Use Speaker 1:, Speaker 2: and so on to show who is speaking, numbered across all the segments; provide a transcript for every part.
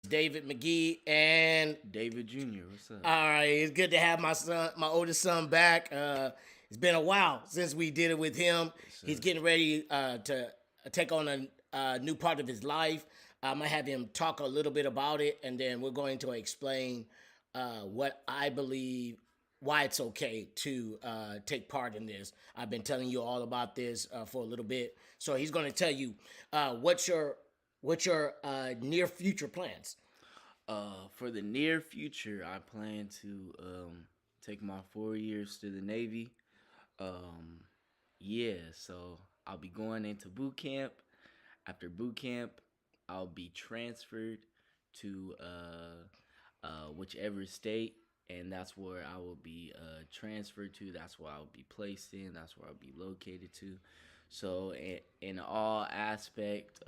Speaker 1: David McGee, and
Speaker 2: David Jr., what's up?
Speaker 1: all right, it's good to have my oldest son back. It's been a while since we did it with him.
Speaker 2: Yes,
Speaker 1: He's
Speaker 2: sir.
Speaker 1: getting ready to take on a new part of his life. I'm gonna have him talk a little bit about it, and then we're going to explain what I believe why it's okay to take part in this. I've been telling you all about this for a little bit, so he's going to tell you what's your near future plans.
Speaker 2: For the near future, I plan to take my 4 years to the Navy. Um, yeah, so I'll be going into boot camp. After boot camp, I'll be transferred to whichever state, and that's where I will be transferred to. That's where I'll be placed in. That's where I'll be located to. So, in all aspect,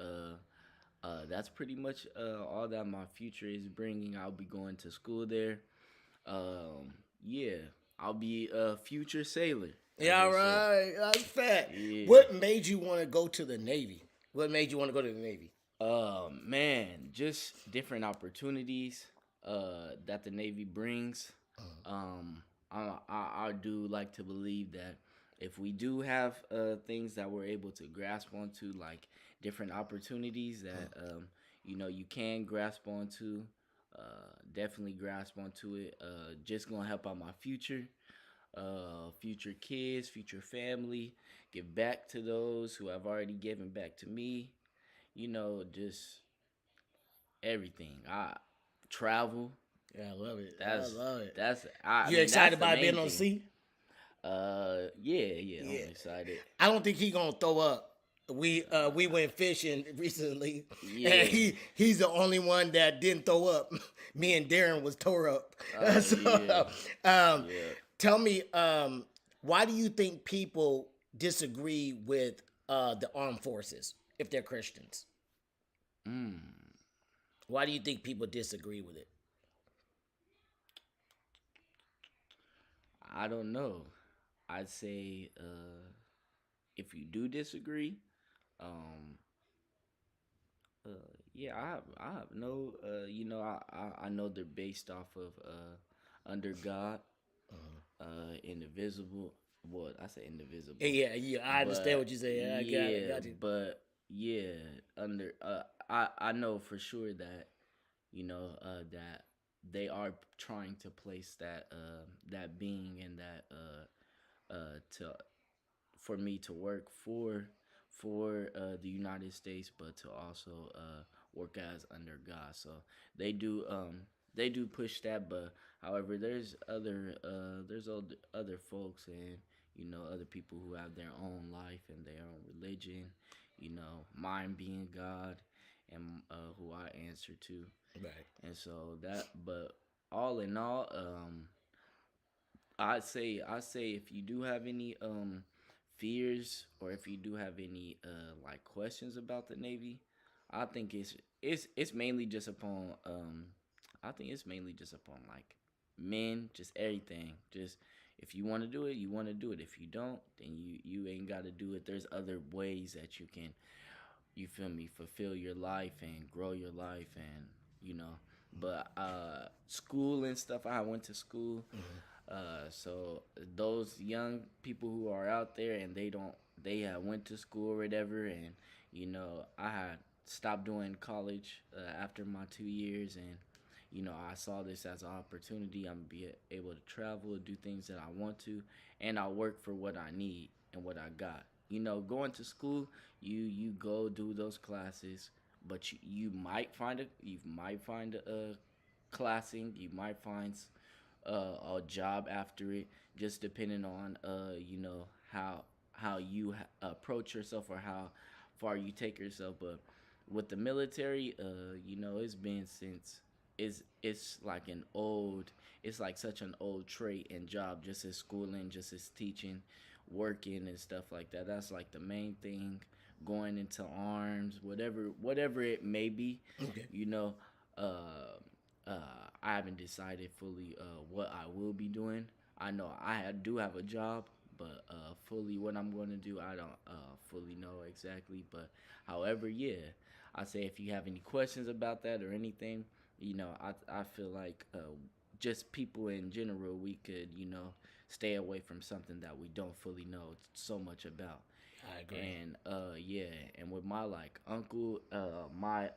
Speaker 2: that's pretty much all that my future is bringing. I'll be going to school there. Yeah, I'll be a future sailor, as
Speaker 1: Yeah,
Speaker 2: they say.
Speaker 1: right. That's fat.
Speaker 2: Yeah.
Speaker 1: What made you want to go to the Navy? What made you want to go to the Navy?
Speaker 2: Man, just different opportunities that the Navy brings. I do like to believe that if we do have things that we're able to grasp onto, like different opportunities that you can grasp onto, definitely grasp onto it. Just gonna help out my future kids, future family, give back to those who have already given back to me. Just everything. I travel.
Speaker 1: Yeah, I love it. I
Speaker 2: That's
Speaker 1: love it.
Speaker 2: that's I
Speaker 1: You
Speaker 2: mean that's
Speaker 1: excited
Speaker 2: the
Speaker 1: about being
Speaker 2: main
Speaker 1: on
Speaker 2: thing.
Speaker 1: sea?
Speaker 2: Yeah,
Speaker 1: Yeah.
Speaker 2: I'm excited.
Speaker 1: I don't think he gonna throw up. We went fishing recently, and
Speaker 2: Yeah.
Speaker 1: he's the only one that didn't throw up. Me and Darren was tore up.
Speaker 2: Yeah.
Speaker 1: So, um,
Speaker 2: Yeah.
Speaker 1: tell me, why do you think people disagree with the armed forces if they're Christians?
Speaker 2: Mm.
Speaker 1: Why do you think people disagree with it?
Speaker 2: I don't know. I'd say if you do disagree, um, yeah, I have no I know they're based off of under God, indivisible. What I say indivisible,
Speaker 1: Yeah, yeah, I understand
Speaker 2: but
Speaker 1: what you say. I got it,
Speaker 2: yeah,
Speaker 1: got you.
Speaker 2: but yeah, under I know for sure that that they are trying to place that being and that to for me to work for the United States, but to also work as under God. So they do they do push that, but however, there's other folks and other people who have their own life and their own religion. Mine being God and who I answer to,
Speaker 1: Right.
Speaker 2: and so that. But all in all, I say if you do have any fears or if you do have any like questions about the Navy, I think it's mainly just upon I think it's mainly just upon like men, just everything. Just if you want to do it, you want to do it. If you don't, then you ain't got to do it. There's other ways that you can, you feel me, fulfill your life and grow your life and you know but school and stuff, I went to school. So those young people who are out there and they had went to school or whatever, and I had stopped doing college after my 2 years, and I saw this as an opportunity. I'm gonna be able to travel, do things that I want to, and I work for what I need and what I got. Going to school, you go do those classes, but you might find a classing, you might find a job after it, just depending on how you approach yourself or how far you take yourself. But with the military, it's been since it's like an old it's like such an old trait and job, just as schooling, just as teaching, working and stuff like that. That's like the main thing. Going into arms, whatever it may be,
Speaker 1: Okay.
Speaker 2: you know. Uh, I haven't decided fully what I will be doing. I know do have a job, but fully what I'm going to do, I don't fully know exactly. But however, yeah, I say if you have any questions about that or anything, I feel like just people in general, we could stay away from something that we don't fully know so much about.
Speaker 1: I agree.
Speaker 2: And yeah, and with my like uncle, my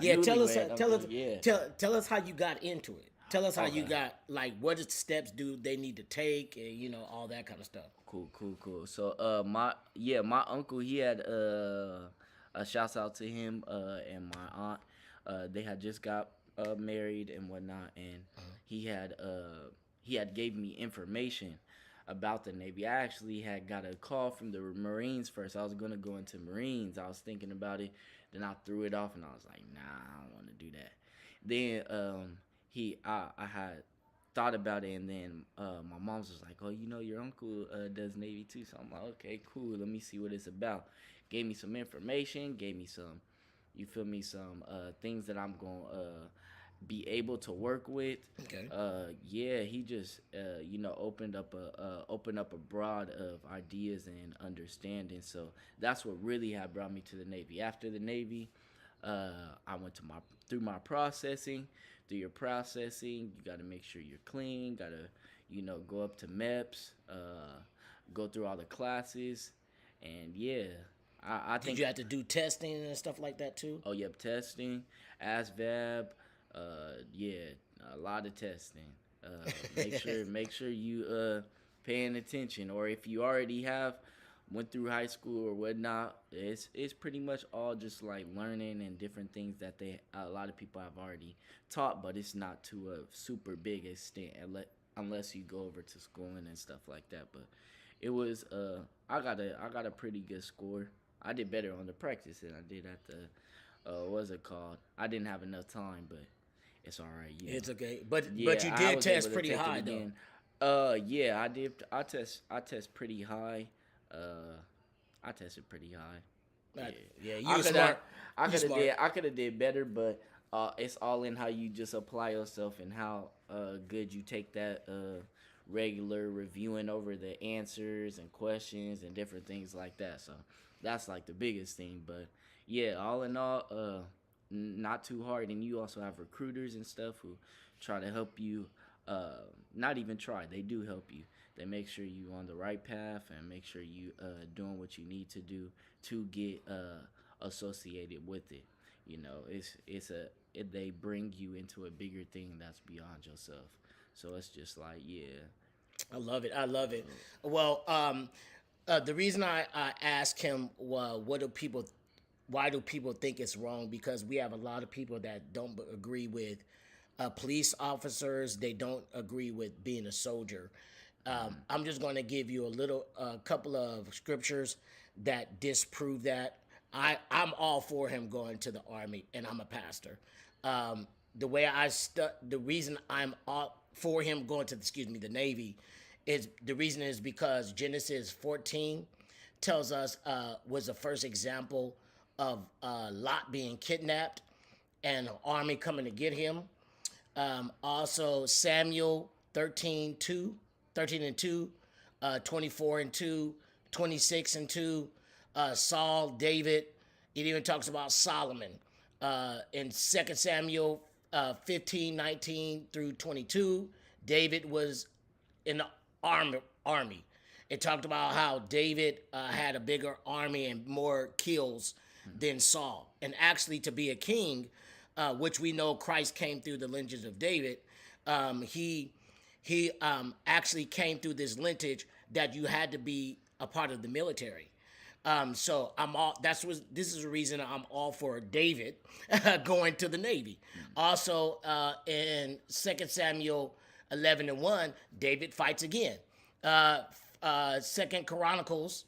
Speaker 1: Yeah,
Speaker 2: newlywed uncle, yeah.
Speaker 1: tell us how you got into it. Tell us how you
Speaker 2: Okay.
Speaker 1: got, like, what steps do they need to take, and all that kind of stuff.
Speaker 2: Cool. So my uncle, he had a shouts out to him and my aunt. They had just got married and whatnot, and he had he had gave me information about the Navy. I actually had got a call from the Marines first. I was gonna go into Marines. I was thinking about it, then I threw it off, and I was like, nah, I don't want to do that. Then I had thought about it, and then my mom's was like, "Oh, your uncle does Navy too." So I'm like, "Okay, cool. Let me see what it's about." Gave me some information. Gave me some, you feel me, some things that I'm gonna be able to work with.
Speaker 1: Okay.
Speaker 2: Yeah, he just opened up a broad of ideas and understanding. So that's what really had brought me to the Navy. After the Navy, I went to my through my processing. Through your processing, you got to make sure you're clean. Got to go up to MEPS, go through all the classes, and yeah, I
Speaker 1: Did
Speaker 2: think.
Speaker 1: you have to do testing and stuff like that too?
Speaker 2: Oh, yep, testing, ASVAB, yeah, a lot of testing. Make sure you paying attention, or if you already have went through high school or whatnot, it's pretty much all just like learning and different things that a lot of people have already taught, but it's not to a super big extent unless you go over to schooling and stuff like that. But it was I got a pretty good score. I did better on the practice than I did at the what's it called? I didn't have enough time, but it's all right.
Speaker 1: It's okay, but
Speaker 2: Yeah,
Speaker 1: you
Speaker 2: I
Speaker 1: did
Speaker 2: was able
Speaker 1: test
Speaker 2: to
Speaker 1: pretty
Speaker 2: take it
Speaker 1: high though.
Speaker 2: again. Yeah, I did. I test pretty high. Uh, I tested pretty high. Yeah,
Speaker 1: Yeah,
Speaker 2: I
Speaker 1: you
Speaker 2: could have.
Speaker 1: smart.
Speaker 2: I
Speaker 1: You
Speaker 2: could have
Speaker 1: smart.
Speaker 2: did. I could have did better, but it's all in how you just apply yourself and how good you take that regular reviewing over the answers and questions and different things like that. So that's like the biggest thing. But yeah, all in all, not too hard. And you also have recruiters and stuff who try to help you. Not even try. They do help you. They make sure you on the right path and make sure you doing what you need to do to get associated with it. They bring you into a bigger thing that's beyond yourself. So it's just like, yeah.
Speaker 1: I love it. I love it. Well, the reason I asked him, well, why do people think it's wrong? Because we have a lot of people that don't agree with police officers. They don't agree with being a soldier. I'm just going to give you a couple of scriptures that disprove that. I'm all for him going to the army, and I'm a pastor. The reason I'm all for him going to the Navy is the reason is because Genesis 14 tells us was the first example of Lot being kidnapped and an army coming to get him. Also Samuel 13 and 2, 24 and 2, 26 and 2, Saul, David. It even talks about Solomon. In 2 Samuel 15, 19 through 22, David was in the army. It talked about how David had a bigger army and more kills than Saul. And actually, to be a king, which we know Christ came through the lineage of David, he actually came through this lineage that you had to be a part of the military. So I'm all. This is the reason I'm all for David going to the Navy. Also, in 2 Samuel 11 and 1, David fights again. Second Chronicles,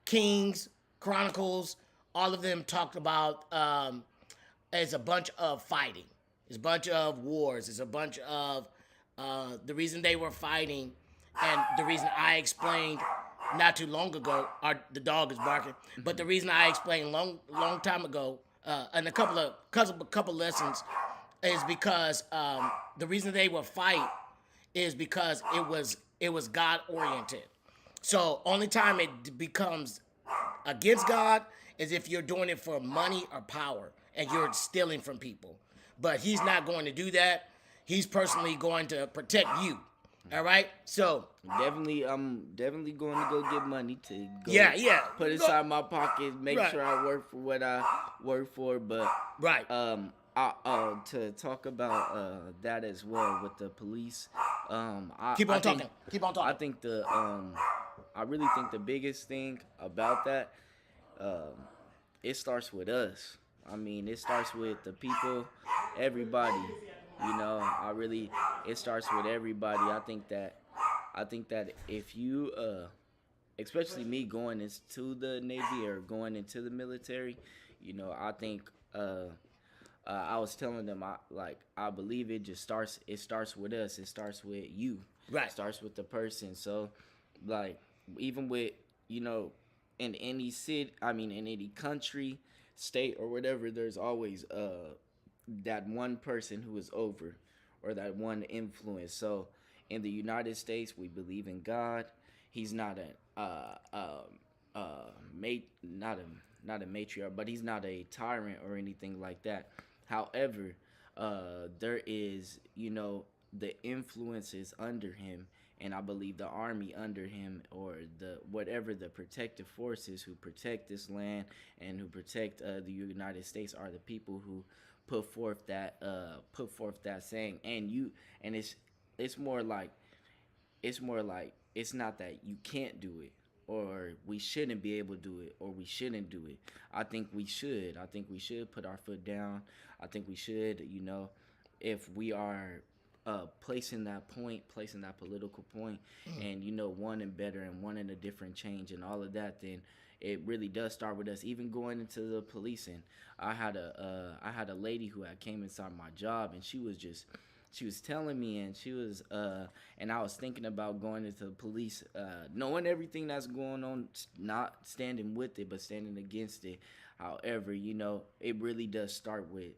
Speaker 1: Kings, Chronicles, all of them talked about as a bunch of fighting. It's a bunch of wars. It's a bunch of the reason they were fighting, and the reason I explained not too long ago. The dog is barking, but the reason I explained long time ago, and a couple lessons, is because the reason they would fight is because it was God oriented. So only time it becomes against God is if you're doing it for money or power and you're stealing from people. but he's not going to do that. He's personally going to protect you. All right, so
Speaker 2: Definitely, I'm definitely going to go get money to go
Speaker 1: yeah,
Speaker 2: put inside my pocket, make
Speaker 1: Right.
Speaker 2: sure I work for what I work for. But
Speaker 1: right.
Speaker 2: to talk about that as well with the police,
Speaker 1: Keep
Speaker 2: I
Speaker 1: on
Speaker 2: think
Speaker 1: talking. Keep on
Speaker 2: I
Speaker 1: talking.
Speaker 2: think I really think the biggest thing about that, um, it starts with us. I mean, it starts with the people, everybody. It starts with everybody. I think that if you, especially me going into the Navy or going into the military, I think, I was telling them, I believe it just starts. It starts with us. It starts with you.
Speaker 1: Right.
Speaker 2: It starts with the person. So, like, even with, you know, in any city, I mean, in any country, state, or whatever, there's always that one person who is over, or that one influence. So, in the United States, we believe in God. He's not not a matriarch, but he's not a tyrant or anything like that. However, there is, the influences under him, and I believe the army under him, or the whatever the protective forces who protect this land and who protect the United States, are the people who put forth that saying. And it's more like it's not that you can't do it, or we shouldn't be able to do it, or we shouldn't do it. I think we should. I think we should put our foot down. I think we should, if we are placing that political point, and wanting better and wanting a different change and all of that, then it really does start with us. Even going into the policing, I had a lady who had came inside my job, and she was telling me, and and I was thinking about going into the police, knowing everything that's going on, not standing with it, but standing against it. However, it really does start with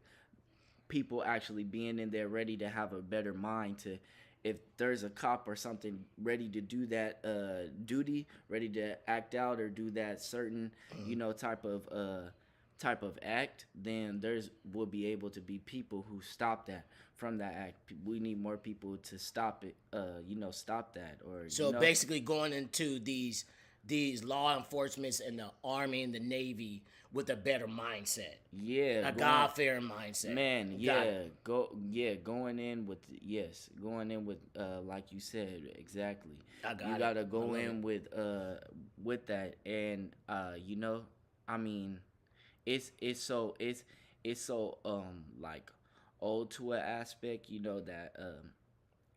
Speaker 2: people actually being in there ready to have a better mind to, if there's a cop or something ready to do that duty, ready to act out or do that certain, type of act, then there's will be able to be people who stop that from that act. We need more people to stop it, stop that. Or
Speaker 1: So basically, going into these law enforcements and the army and the navy with a better mindset, a God-fearing mindset.
Speaker 2: Man, going in with like you said, exactly. You gotta go in with that, and I mean, it's so like old to an aspect, that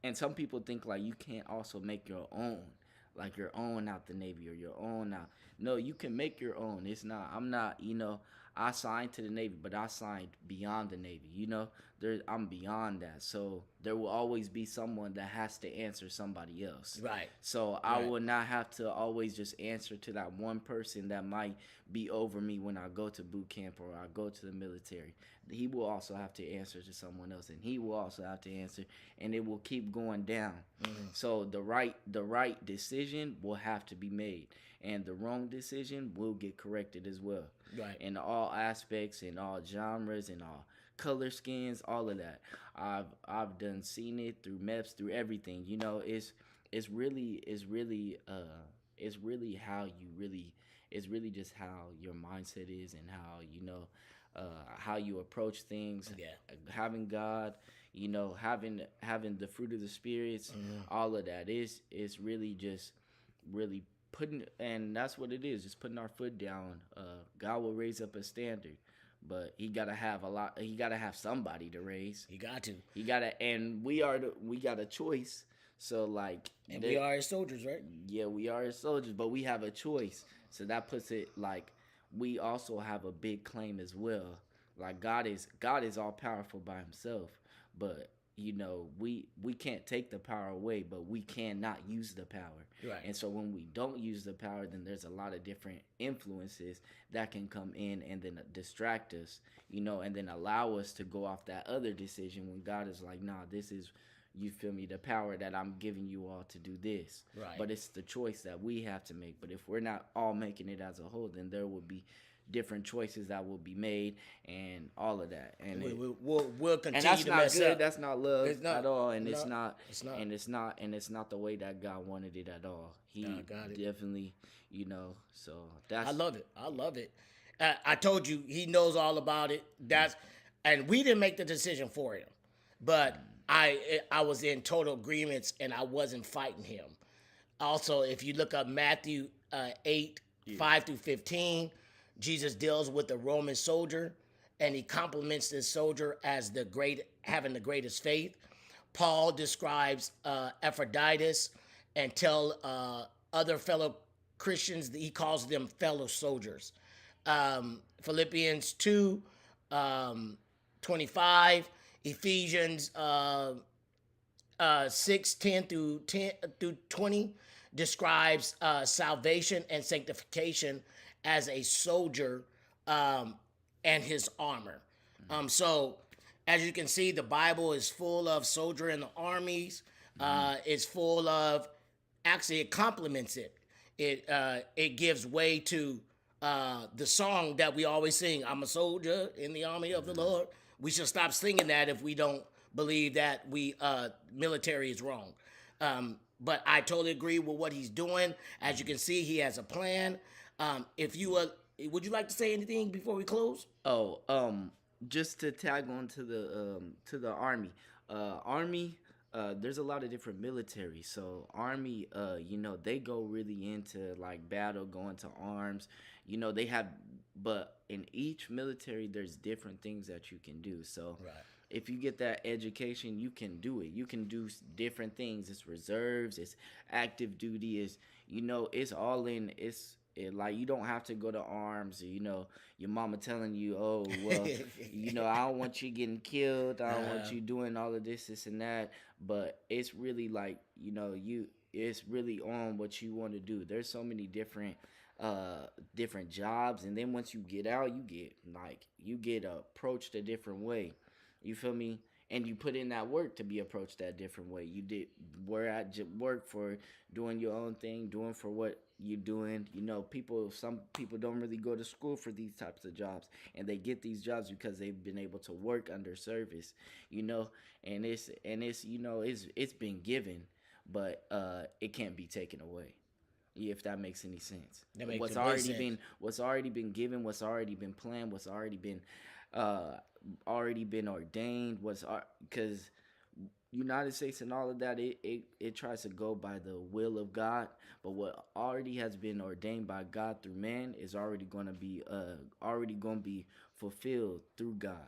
Speaker 2: and some people think like you can't also make your own, like your own out the Navy, or your own out. No, you can make your own. It's not. I'm not. I signed to the Navy, but I signed beyond the Navy. I'm beyond that. So there will always be someone that has to answer somebody else.
Speaker 1: Right.
Speaker 2: So I will not have to always just answer to that one person that might be over me when I go to boot camp or I go to the military. He will also have to answer to someone else, and he will also have to answer, and it will keep going down. Mm-hmm. So the right decision will have to be made, and the wrong decision will get corrected as well.
Speaker 1: Right.
Speaker 2: In all aspects, in all genres, in all color skins, all of that. I've done seen it through maps, through everything. It's really how you really, it's really just how your mindset is, and how you approach things.
Speaker 1: Yeah.
Speaker 2: Having God, having the fruit of the spirits, all of that is really just really putting, and that's what it is, just putting our foot down. God will raise up a standard, but he gotta have somebody to raise. He gotta, and we got a choice. So
Speaker 1: and we are his soldiers, right?
Speaker 2: Yeah, we are his soldiers, but we have a choice. So that puts it like we also have a big claim as well. Like God is all powerful by himself, but we can't take the power away, but we cannot use the power.
Speaker 1: Right.
Speaker 2: And so when we don't use the power, then there's a lot of different influences that can come in and then distract us, and then allow us to go off that other decision when God is like, nah, this is, you feel me, the power that I'm giving you all to do this.
Speaker 1: Right.
Speaker 2: But it's the choice that we have to make. But if we're not all making it as a whole, then there will be different choices that will be made and all of that. And
Speaker 1: we'll continue
Speaker 2: and that's
Speaker 1: to
Speaker 2: not
Speaker 1: mess
Speaker 2: good.
Speaker 1: up.
Speaker 2: That's not love
Speaker 1: It's not.
Speaker 2: at all. And
Speaker 1: No,
Speaker 2: it's not.
Speaker 1: it's not.
Speaker 2: And it's not the way that God wanted it at all. He
Speaker 1: got it.
Speaker 2: definitely, so that's.
Speaker 1: I love it. I love it. I told you he knows all about it. And we didn't make the decision for him, but I was in total agreements and I wasn't fighting him. Also, if you look up Matthew 8, 5 through 15, Jesus deals with the Roman soldier and he compliments this soldier as having the greatest faith. Paul describes Epaphroditus and tell other fellow Christians that he calls them fellow soldiers. Philippians 2, 25, Ephesians 6, 10 through 20 describes salvation and sanctification as a soldier and his armor. So as you can see, the Bible is full of soldier in the armies. It's full of, actually it complements it. It gives way to the song that we always sing, I'm a soldier in the army of the Lord. We should stop singing that if we don't believe that military is wrong. But I totally agree with what he's doing. As you can see, he has a plan. Would you like to say anything before we close?
Speaker 2: Just to tag on to the army. There's a lot of different military. So army, they go really into like battle, going to arms. They have, but in each military, there's different things that you can do. So if you get that education, you can do it. You can do different things. It's reserves, it's active duty, it's all in. Like you don't have to go to arms. Your mama telling you, oh well, I don't want you getting killed. I don't want you doing all of this, and that. But it's really like it's really on what you want to do. There's so many different jobs, and then once you get out, you get approached a different way. You feel me? And you put in that work to be approached that different way. You did work for doing your own thing, doing for what you're doing. Some people don't really go to school for these types of jobs, and they get these jobs because they've been able to work under service. And it's been given, but it can't be taken away. If that makes any sense. What's already been given, what's already been planned, what's already been ordained, because United States and all of that, it tries to go by the will of God, but what already has been ordained by God through man is already going to be fulfilled through God.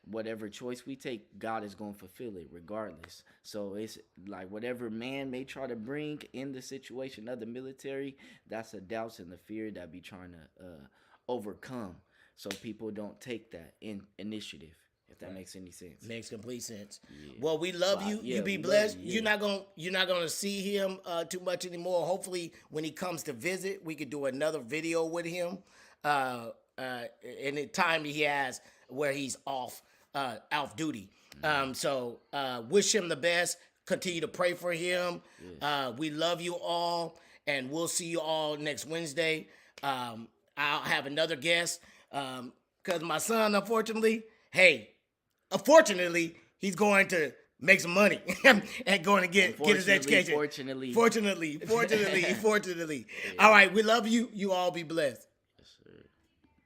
Speaker 2: Whatever choice we take, God is going to fulfill it regardless. So it's like whatever man may try to bring in the situation of the military, that's the doubts and the fear that be trying to overcome. So people don't take that initiative, if that makes any sense.
Speaker 1: Makes complete sense. Yeah. Well, we love you.
Speaker 2: Yeah,
Speaker 1: you be blessed. You're not gonna see him too much anymore. Hopefully, when he comes to visit, we could do another video with him. Any time he has where he's off duty. So wish him the best. Continue to pray for him. Yes. We love you all, and we'll see you all next Wednesday. I'll have another guest because my son, unfortunately, he's going to make some money and going to get his education. Fortunately. All right, we love you. You all be blessed.